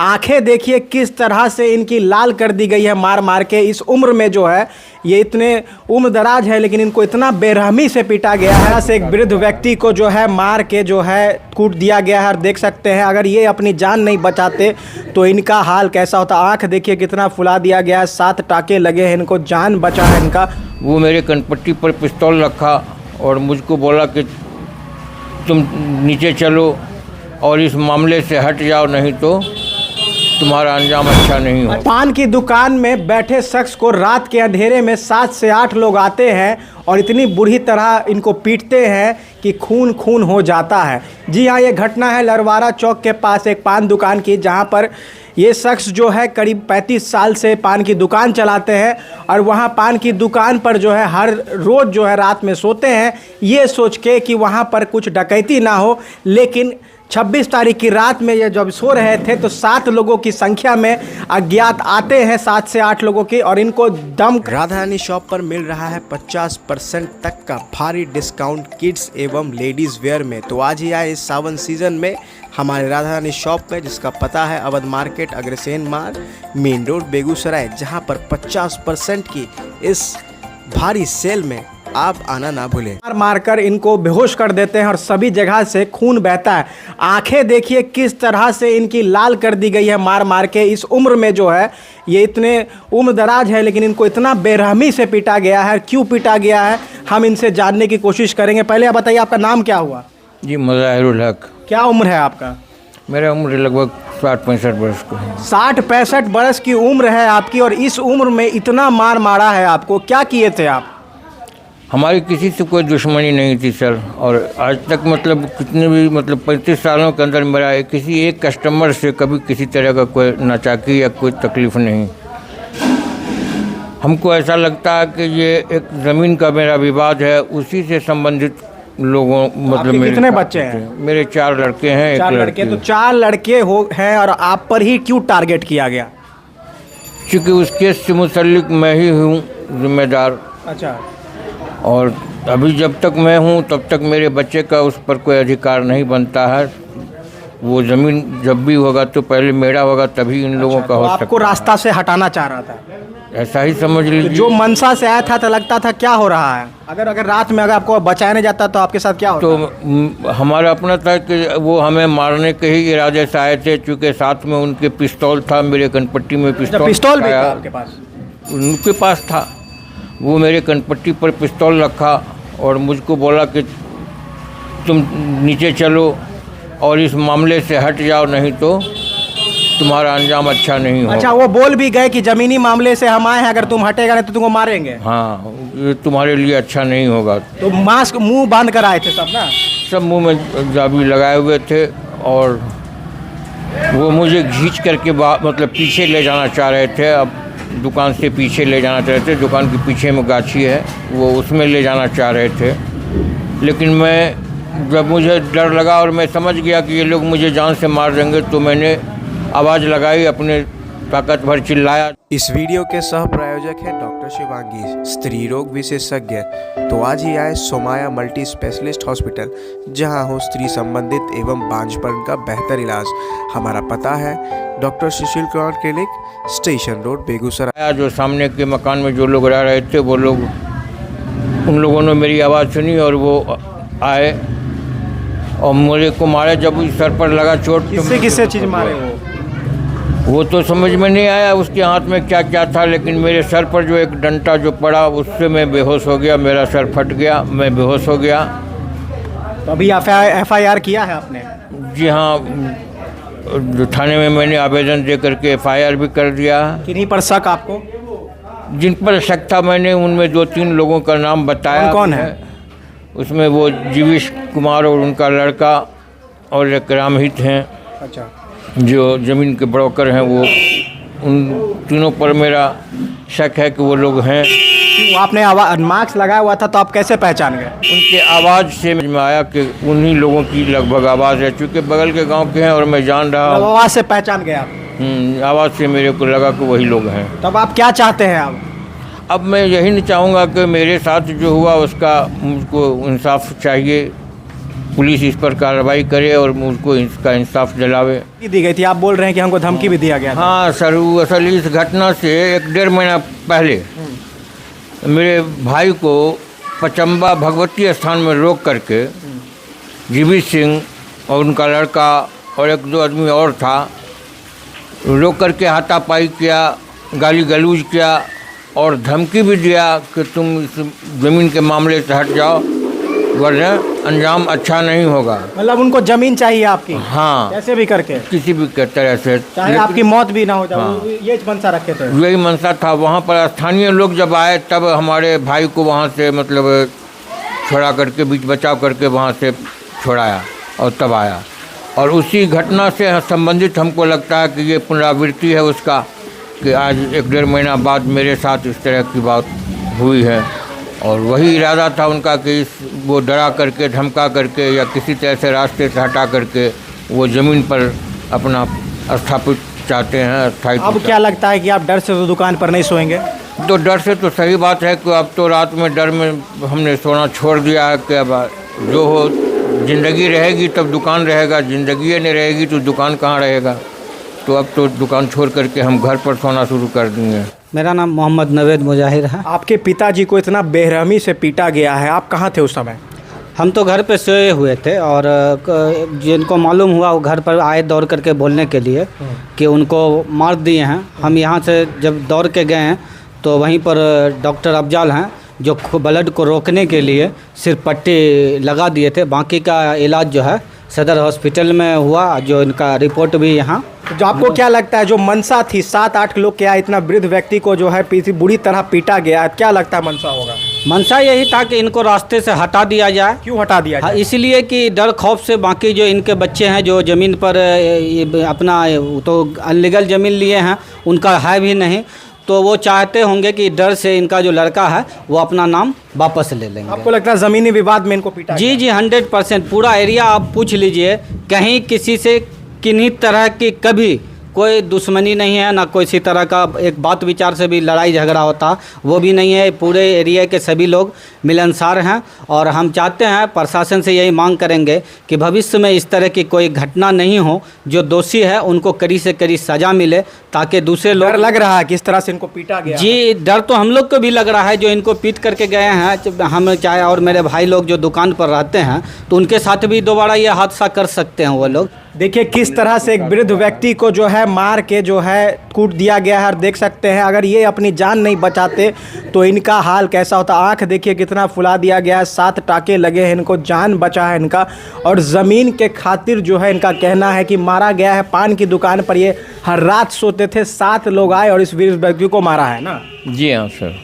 आंखें देखिए किस तरह से इनकी लाल कर दी गई है मार मार के। इस उम्र में जो है ये इतने उम्र दराज है लेकिन इनको इतना बेरहमी से पीटा गया है। से एक वृद्ध व्यक्ति को जो है मार के जो है कूट दिया गया है और देख सकते हैं अगर ये अपनी जान नहीं बचाते तो इनका हाल कैसा होता। आंख देखिए कितना फुला दिया गया है, 7 टाके लगे हैं, इनको जान बचा है इनका। वो मेरे कनपट्टी पर पिस्तौल रखा और मुझको बोला कि तुम नीचे चलो और इस मामले से हट जाओ, नहीं तो तुम्हारा अंजाम अच्छा नहीं हो। पान की दुकान में बैठे शख्स को रात के अंधेरे में 7 से 8 लोग आते हैं और इतनी बुरी तरह इनको पीटते हैं कि खून खून हो जाता है। जी हाँ, ये घटना है लरवारा चौक के पास एक पान दुकान की, जहाँ पर ये शख्स जो है करीब 35 साल से पान की दुकान चलाते हैं और वहाँ पान की दुकान पर जो है हर रोज़ जो है रात में सोते हैं ये सोच के कि वहाँ पर कुछ डकैती ना हो। लेकिन 26 तारीख की रात में ये जब सो रहे थे तो 7 लोगों की संख्या में अज्ञात आते हैं, 7 से 8 लोगों की, और इनको दम। राधा रानी शॉप पर मिल रहा है 50% तक का भारी डिस्काउंट किड्स एवं लेडीज़ वेयर में। तो आज ही आए इस सावन सीजन में हमारे राधा रानी शॉप में, जिसका पता है अवध मार्केट, अग्रसेन मार्ग, मेन रोड, बेगूसराय, जहां पर 50% की इस भारी सेल में आप आना ना भूलें। मार मारकर इनको बेहोश कर देते हैं और सभी जगह से खून बहता है। आंखें देखिए किस तरह से इनकी लाल कर दी गई है मार मार के। इस उम्र में जो है ये इतने उम्र दराज है लेकिन इनको इतना बेरहमी से पीटा गया है। क्यों पीटा गया है हम इनसे जानने की कोशिश करेंगे। पहले आप बताइए आपका नाम क्या हुआ? जी, मुज़ाहिरुल हक। क्या उम्र है आपका? मेरा उम्र लगभग 60-65 वर्ष को है। 60-65 वर्ष की उम्र है आपकी और इस उम्र में इतना मार मारा है आपको। क्या किए थे आप? हमारी किसी से कोई दुश्मनी नहीं थी सर, और आज तक मतलब कितने भी 35 सालों के अंदर मेरा किसी एक कस्टमर से कभी किसी तरह का कोई नाचाकी या कोई तकलीफ़ नहीं। हमको ऐसा लगता है कि ये एक ज़मीन का मेरा विवाद है, उसी से संबंधित लोगों मतलब। कितने बच्चे हैं? मेरे 4 लड़के हैं, 4 लड़के। तो 4 लड़के हो हैं और आप पर ही क्यों टारगेट किया गया? क्योंकि उस केस से मुतल्लिक मैं ही हूँ जिम्मेदार। अच्छा। और अभी जब तक मैं हूँ तब तक मेरे बच्चे का उस पर कोई अधिकार नहीं बनता है। वो ज़मीन जब भी होगा तो पहले मेरा होगा, तभी इन लोगों का हो सकता है। आपको रास्ता से हटाना चाह रहा था? ऐसा ही समझ लीजिए। जो मनसा से आया था तो लगता था क्या हो रहा है। अगर रात में अगर आपको बचाया नहीं जाता तो आपके साथ क्या होता? तो हमारा अपना था कि वो हमें मारने के ही इरादे से आए थे, चूँकि साथ में उनके पिस्तौल था, मेरे कनपट्टी में पिस्तौल भी था आपके पास? उनके पास था। वो मेरे कनपट्टी पर पिस्तौल रखा और मुझको बोला कि तुम नीचे चलो और इस मामले से हट जाओ, नहीं तो तुम्हारा अंजाम अच्छा नहीं हो। अच्छा, वो बोल भी गए कि ज़मीनी मामले से हम आए हैं, अगर तुम हटेगा नहीं तो तुमको मारेंगे? हाँ, ये तुम्हारे लिए अच्छा नहीं होगा। तो मास्क मुंह बांध कर आए थे सब ना? सब मुंह में जाबी लगाए हुए थे और वो मुझे खींच करके मतलब पीछे ले जाना चाह रहे थे। अब दुकान से पीछे ले जाना चाह रहे थे, दुकान के पीछे में गाछी है, वो उसमें ले जाना चाह रहे थे। लेकिन मैं जब मुझे डर लगा और मैं समझ गया कि ये लोग मुझे जान से मार देंगे तो मैंने आवाज़ लगाई, अपने ताकत भर चिल्लाया। इस वीडियो के सह प्रायोजक हैं डॉक्टर शिवांगी, स्त्री रोग विशेषज्ञ। तो आज ही आए सोमाया मल्टी स्पेशलिस्ट हॉस्पिटल, जहां हो स्त्री संबंधित एवं बांझपन का बेहतर इलाज। हमारा पता है doctor Sushil Kumar clinic, station road, Begusarai. जो सामने के मकान में जो लोग रह रहे थे वो लोग, उन लोगों ने मेरी आवाज़ सुनी और वो आए और मेरे को मारे। जब सर पर लगा चोट। किससे चीज़ मारे वो तो समझ में नहीं आया उसके हाथ में क्या क्या था, लेकिन मेरे सर पर जो एक डंडा जो पड़ा उससे मैं बेहोश हो गया, मेरा सर फट गया, मैं बेहोश हो गया। तो अभी FIR किया है आपने? जी हाँ, थाने में मैंने आवेदन दे करके FIR भी कर दिया। किन्हीं पर शक आपको? जिन पर शक था मैंने उनमें 2-3 लोगों का नाम बताया। कौन है उसमें? वो जीवेश कुमार और उनका लड़का और एक रामहित हैं। अच्छा। जो ज़मीन के ब्रोकर हैं, वो उन तीनों पर मेरा शक है कि वो लोग हैं। आपने मास्क लगाया हुआ था तो आप कैसे पहचान गए? उनके आवाज़ से में आया कि उन्हीं लोगों की लगभग आवाज़ है, चूँकि बगल के गांव के हैं और मैं जान रहा हूँ। आवाज़ से पहचान गए आप? आवाज़ से मेरे को लगा कि वही लोग हैं। तब आप क्या चाहते हैं अब मैं यही नहीं चाहूँगा कि मेरे साथ जो हुआ उसका मुझको इंसाफ चाहिए। पुलिस इस पर कार्रवाई करे और मुझको इसका इंसाफ दिलावे। धमकी दी गई थी, आप बोल रहे हैं कि हमको धमकी भी दिया गया था। हाँ सर, वो असल इस घटना से 1-1.5 महीना पहले मेरे भाई को पचम्बा भगवती स्थान में रोक करके जीवी सिंह और उनका लड़का और 1-2 आदमी और था, रोक करके हाथापाई किया, गाली गलौज किया और धमकी भी दिया कि तुम इस ज़मीन के मामले से हट जाओ वरना अंजाम अच्छा नहीं होगा। मतलब उनको जमीन चाहिए आपकी? हाँ, कैसे भी करके, किसी भी तरह से, चाहे आपकी मौत भी ना हो जाए। हाँ। ये मनसा रखे थे? यही मनसा था। वहाँ पर स्थानीय लोग जब आए तब हमारे भाई को वहाँ से मतलब छोड़ा करके, बीच बचाव करके वहाँ से छोड़ाया और तब आया। और उसी घटना से संबंधित हमको लगता है कि ये पुनरावृत्ति है उसका, कि आज 1-1.5 महीना बाद मेरे साथ इस तरह की बात हुई है। और वही इरादा था उनका कि वो डरा करके, धमका करके या किसी तरह से रास्ते से हटा करके वो ज़मीन पर अपना स्थापित चाहते हैं, स्थायी। अब क्या लगता है कि आप डर से तो दुकान पर नहीं सोएंगे? तो डर से तो सही बात है कि अब तो रात में डर में हमने सोना छोड़ दिया है कि अब जो हो, ज़िंदगी रहेगी तब दुकान रहेगा, ज़िंदगी नहीं रहेगी तो दुकान कहाँ रहेगा। तो अब तो दुकान छोड़ करके हम घर पर सोना शुरू कर देंगे। मेरा नाम मोहम्मद नवेद मुजाहिर है। आपके पिताजी को इतना बेरहमी से पीटा गया है, आप कहाँ थे उस समय? हम तो घर पे सोए हुए थे और जिनको मालूम हुआ वो घर पर आए दौड़ करके बोलने के लिए कि उनको मार दिए हैं। हम यहाँ से जब दौड़ के गए हैं तो वहीं पर डॉक्टर अफजाल हैं जो ब्लड को रोकने के लिए सिर्फ पट्टी लगा दिए थे। बाकी का इलाज जो है सदर हॉस्पिटल में हुआ, जो इनका रिपोर्ट भी यहाँ। जो आपको क्या लगता है, जो मनसा थी 7-8 लोग क्या इतना वृद्ध व्यक्ति को जो है बुरी तरह पीटा गया है, क्या लगता है मनसा होगा? मनसा यही था कि इनको रास्ते से हटा दिया जाए। क्यों हटा दिया हाँ, जाए? इसलिए कि डर खौफ से बाकी जो इनके बच्चे हैं जो ज़मीन पर अपना तो अनलीगल ज़मीन लिए हैं, उनका है भी नहीं, तो वो चाहते होंगे कि डर से इनका जो लड़का है वो अपना नाम वापस ले लेंगे। आपको लगता है ज़मीनी विवाद में इनको पीटा जी 100% पूरा एरिया आप पूछ लीजिए, कहीं किसी से किन्हीं तरह की कभी कोई दुश्मनी नहीं है, ना कोई इसी तरह का एक बात विचार से भी लड़ाई झगड़ा होता वो भी नहीं है। पूरे एरिया के सभी लोग मिलनसार हैं और हम चाहते हैं, प्रशासन से यही मांग करेंगे कि भविष्य में इस तरह की कोई घटना नहीं हो, जो दोषी है उनको कड़ी से कड़ी सज़ा मिले ताकि दूसरे लोग। डर लग रहा है किस तरह से इनको पीटा गया? जी डर तो हम लोग को भी लग रहा है, जो इनको पीट करके गए हैं। हम चाहे और मेरे भाई लोग जो दुकान पर रहते हैं तो उनके साथ भी दोबारा ये हादसा कर सकते हैं वो लोग। देखिए किस तरह से एक वृद्ध व्यक्ति को जो है मार के जो है कूट दिया गया है और देख सकते हैं अगर ये अपनी जान नहीं बचाते तो इनका हाल कैसा होता। आंख देखिए कितना फुला दिया गया है, 7 टाके लगे हैं, इनको जान बचा है इनका। और ज़मीन के खातिर जो है इनका कहना है कि मारा गया है। पान की दुकान पर ये हर रात सोते थे, 7 लोग आए और इस वृद्ध व्यक्ति को मारा है ना? जी हाँ सर।